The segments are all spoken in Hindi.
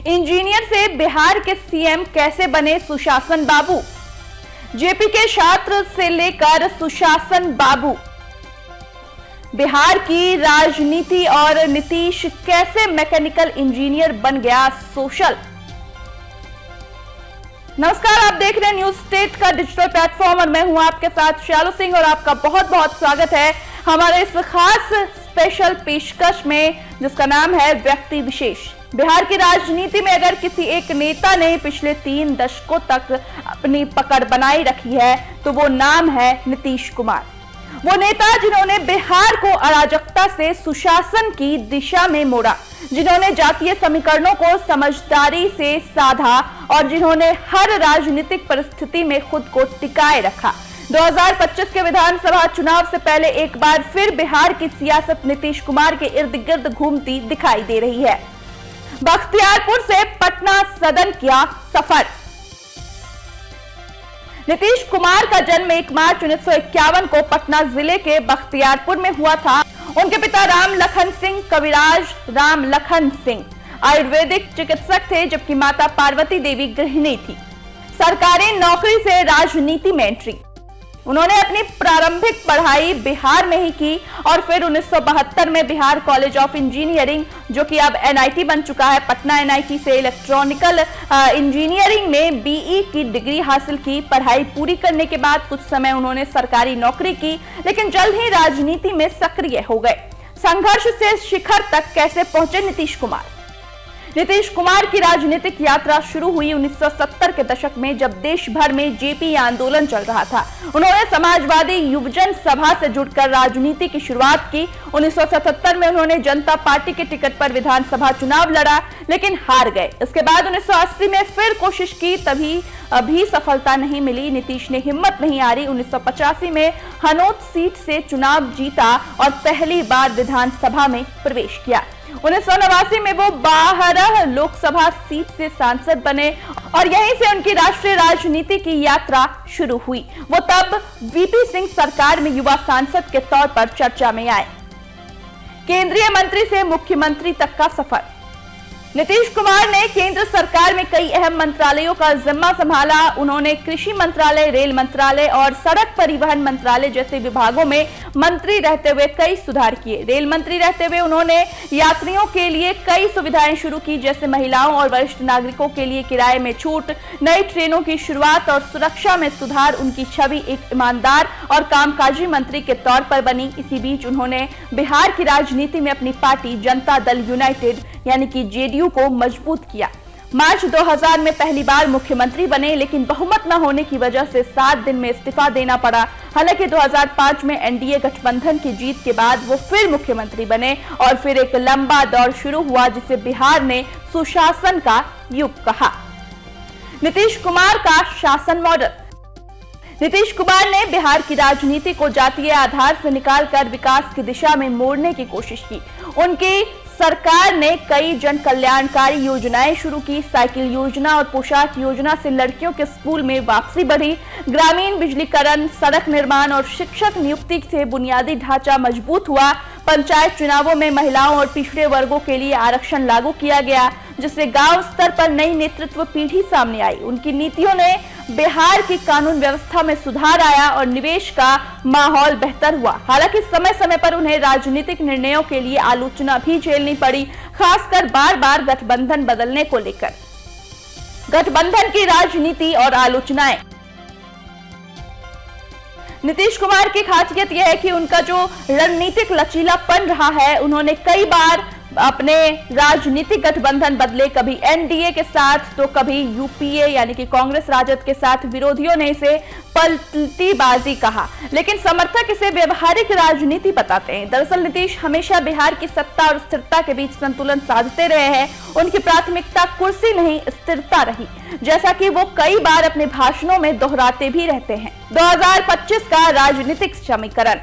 इंजीनियर से बिहार के सीएम कैसे बने सुशासन बाबू। जेपी के छात्र से लेकर सुशासन बाबू। बिहार की राजनीति और नीतीश कैसे मैकेनिकल इंजीनियर बन गया सोशल। नमस्कार, आप देख रहे हैं न्यूज स्टेट का डिजिटल प्लेटफॉर्म और मैं हूं आपके साथ शालू सिंह और आपका बहुत बहुत स्वागत है हमारे इस खास स्पेशल पेशकश में जिसका नाम है व्यक्ति विशेष। बिहार की राजनीति में अगर किसी एक नेता ने पिछले 3 दशकों तक अपनी पकड़ बनाई रखी है तो वो नाम है नीतीश कुमार। वो नेता जिन्होंने बिहार को अराजकता से सुशासन की दिशा में मोड़ा, जिन्होंने जातीय समीकरणों को समझदारी से साधा और जिन्होंने हर राजनीतिक परिस्थिति में खुद को टिकाए रखा। 2025 के विधानसभा चुनाव से पहले एक बार फिर बिहार की सियासत नीतीश कुमार के इर्द गिर्द घूमती दिखाई दे रही है। बख्तियारपुर से पटना सदन किया सफर। नीतीश कुमार का जन्म 1 मार्च 1951 को पटना जिले के बख्तियारपुर में हुआ था। उनके पिता राम लखन सिंह कविराज राम लखन सिंह आयुर्वेदिक चिकित्सक थे, जबकि माता पार्वती देवी गृहिणी थी। सरकारी नौकरी से राजनीति में एंट्री। उन्होंने अपनी प्रारंभिक पढ़ाई बिहार में ही की और फिर 1972 में बिहार कॉलेज ऑफ इंजीनियरिंग, जो कि अब एनआईटी बन चुका है, पटना एनआईटी से इलेक्ट्रॉनिकल इंजीनियरिंग में बीई की डिग्री हासिल की। पढ़ाई पूरी करने के बाद कुछ समय उन्होंने सरकारी नौकरी की, लेकिन जल्द ही राजनीति में सक्रिय हो गए। संघर्ष से शिखर तक कैसे पहुंचे नीतीश कुमार। नीतीश कुमार की राजनीतिक यात्रा शुरू हुई 1970 के दशक में, जब देश भर में जेपी आंदोलन चल रहा था। उन्होंने समाजवादी युवजन सभा से जुड़कर राजनीति की शुरुआत की। 1977 में उन्होंने जनता पार्टी के टिकट पर विधानसभा चुनाव लड़ा, लेकिन हार गए। इसके बाद 1980 में फिर कोशिश की, तभी अभी सफलता नहीं मिली। नीतीश ने हिम्मत नहीं हारी। 1985 में हनोत सीट से चुनाव जीता और पहली बार विधानसभा में प्रवेश किया। 1989 में वो 12 लोकसभा सीट से सांसद बने और यहीं से उनकी राष्ट्रीय राजनीति की यात्रा शुरू हुई। वो तब वीपी सिंह सरकार में युवा सांसद के तौर पर चर्चा में आए। केंद्रीय मंत्री से मुख्यमंत्री तक का सफर। नीतीश कुमार ने केंद्र सरकार में कई अहम मंत्रालयों का जिम्मा संभाला। उन्होंने कृषि मंत्रालय, रेल मंत्रालय और सड़क परिवहन मंत्रालय जैसे विभागों में मंत्री रहते हुए कई सुधार किए। रेल मंत्री रहते हुए उन्होंने यात्रियों के लिए कई सुविधाएं शुरू की, जैसे महिलाओं और वरिष्ठ नागरिकों के लिए किराए में छूट, नई ट्रेनों की शुरुआत और सुरक्षा में सुधार। उनकी छवि एक ईमानदार और कामकाजी मंत्री के तौर पर बनी। इसी बीच उन्होंने बिहार की राजनीति में अपनी पार्टी जनता दल यूनाइटेड यानी कि जेडीयू को मजबूत किया। मार्च 2000 में पहली बार मुख्यमंत्री बने, लेकिन बहुमत न होने की वजह से 7 दिन में इस्तीफा देना पड़ा। हालांकि 2005 में एनडीए गठबंधन की जीत के बाद वो फिर मुख्यमंत्री बने और फिर एक लंबा दौर शुरू हुआ, जिसे बिहार ने सुशासन का युग कहा। नीतीश कुमार का शासन मॉडल। नीतीश कुमार ने बिहार की राजनीति को जातीय आधार से निकालकर विकास की दिशा में मोड़ने की कोशिश की। उनकी सरकार ने कई जन कल्याणकारी योजनाएं शुरू की। साइकिल योजना और पोशाक योजना से लड़कियों के स्कूल में वापसी बढ़ी। ग्रामीण बिजलीकरण, सड़क निर्माण और शिक्षक नियुक्ति से बुनियादी ढांचा मजबूत हुआ। पंचायत चुनावों में महिलाओं और पिछड़े वर्गों के लिए आरक्षण लागू किया गया, जिससे गांव स्तर पर नई नेतृत्व पीढ़ी सामने आई। उनकी नीतियों ने बिहार की कानून व्यवस्था में सुधार आया और निवेश का माहौल बेहतर हुआ। हालांकि समय समय पर उन्हें राजनीतिक निर्णयों के लिए आलोचना भी झेलनी पड़ी, खासकर बार बार गठबंधन बदलने को लेकर। गठबंधन की राजनीति और आलोचनाएं। नीतीश कुमार की खासियत यह है कि उनका जो रणनीतिक लचीलापन रहा है, उन्होंने कई बार अपने राजनीतिक गठबंधन बदले, कभी एनडीए के साथ तो कभी यूपीए यानी कि कांग्रेस राजद के साथ। विरोधियों ने इसे पलटीबाजी कहा, लेकिन समर्थक इसे व्यवहारिक राजनीति बताते हैं। दरअसल नीतीश हमेशा बिहार की सत्ता और स्थिरता के बीच संतुलन साधते रहे हैं। उनकी प्राथमिकता कुर्सी नहीं, स्थिरता रही, जैसा कि वो कई बार अपने भाषणों में दोहराते भी रहते हैं। 2025 का राजनीतिक समीकरण।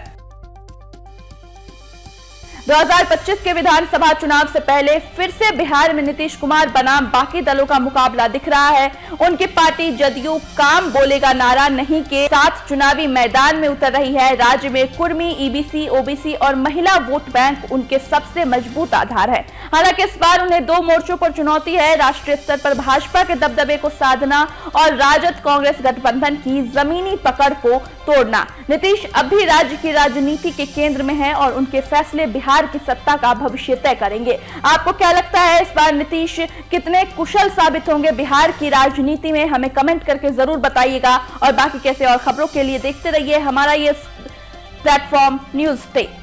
2025 के विधानसभा चुनाव से पहले फिर से बिहार में नीतीश कुमार बनाम बाकी दलों का मुकाबला दिख रहा है। उनकी पार्टी जदयू काम बोलेगा नारा नहीं के साथ चुनावी मैदान में उतर रही है। राज्य में कुर्मी, ईबीसी, ओबीसी और महिला वोट बैंक उनके सबसे मजबूत आधार है। हालांकि इस बार उन्हें 2 मोर्चों पर चुनौती है, राष्ट्रीय स्तर पर भाजपा के दबदबे को साधना और राजद कांग्रेस गठबंधन की जमीनी पकड़ को तोड़ना। नीतीश अब भी राज्य की राजनीति के केंद्र में है और उनके फैसले बिहार की सत्ता का भविष्य तय करेंगे। आपको क्या लगता है, इस बार नीतीश कितने कुशल साबित होंगे बिहार की राजनीति में? हमें कमेंट करके जरूर बताइएगा और बाकी कैसे और खबरों के लिए देखते रहिए हमारा ये प्लेटफॉर्म न्यूज़ 10।